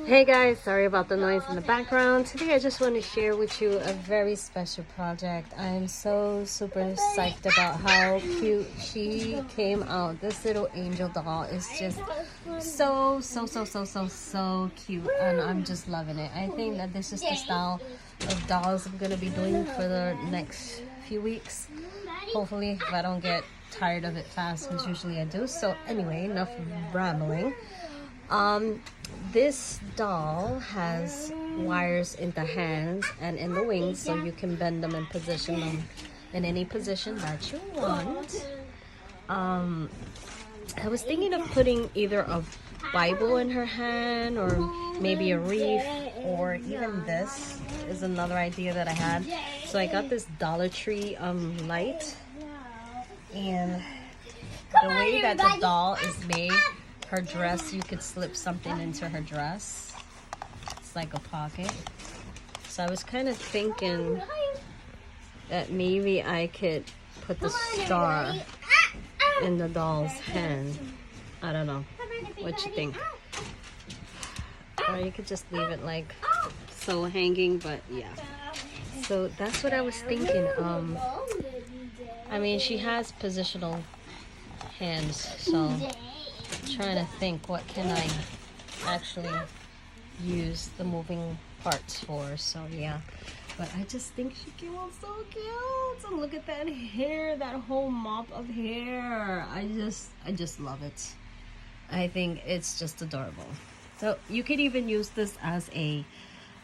Hey guys, sorry about the noise in the background. Today I just want to share with you a very special project. I am so super psyched about how cute she came out. This little angel doll is just so cute, and I'm just loving it. I think that this is the style of dolls I'm gonna be doing for the next few weeks. Hopefully, if I don't get tired of it fast, because usually I do. So anyway, enough rambling. This doll has wires in the hands and in the wings, so you can bend them and position them in any position that you want. I was thinking of putting either a Bible in her hand, or maybe a wreath, or even this is another idea that I had. So I got this Dollar Tree light, and the way that the doll is made, her dress, you could slip something into her dress. It's like a pocket. So I was kind of thinking that maybe I could put the star in the doll's hand. I don't know what you think. Or you could just leave it like so hanging, but yeah. So that's what I was thinking. I mean, she has positional hands, so trying to think what can I actually use the moving parts for. So yeah, but I just think she came out so cute. And look at that hair, that whole mop of hair. I just love it. I think it's just adorable. So you could even use this as a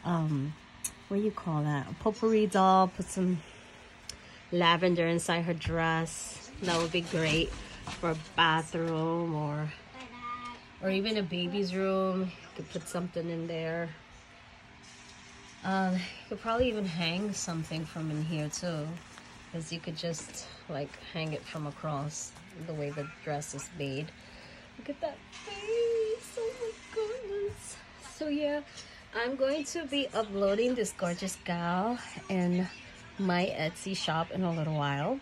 what do you call that, a potpourri doll. Put some lavender inside her dress. That would be great for a bathroom, or even a baby's room. You could put something in there. You could probably even hang something from in here too, because you could just like hang it from across the way the dress is made. Look at that face. Oh my goodness. So yeah, I'm going to be uploading this gorgeous gal in my Etsy shop in a little while.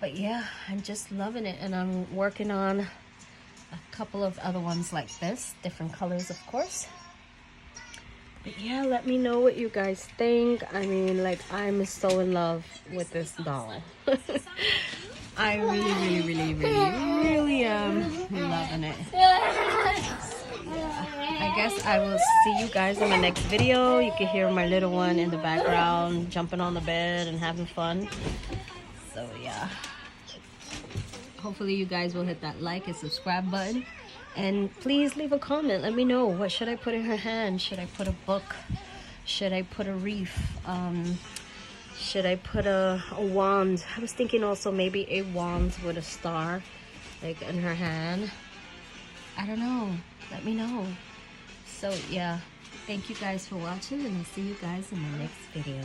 But yeah, I'm just loving it, and I'm working on a couple of other ones like this, different colors of course. But yeah, let me know what you guys think. I mean, like, I'm so in love with this doll. I really am loving it. I guess I will see you guys in my next video. You can hear my little one in the background jumping on the bed and having fun. So yeah, hopefully you guys will hit that like and subscribe button, and please leave a comment. Let me know, what should I put in her hand? Should I put a book? Should I put a wreath? Should I put a wand? I was thinking also maybe a wand with a star like in her hand. I don't know, let me know. So yeah, thank you guys for watching, and I'll see you guys in my next video.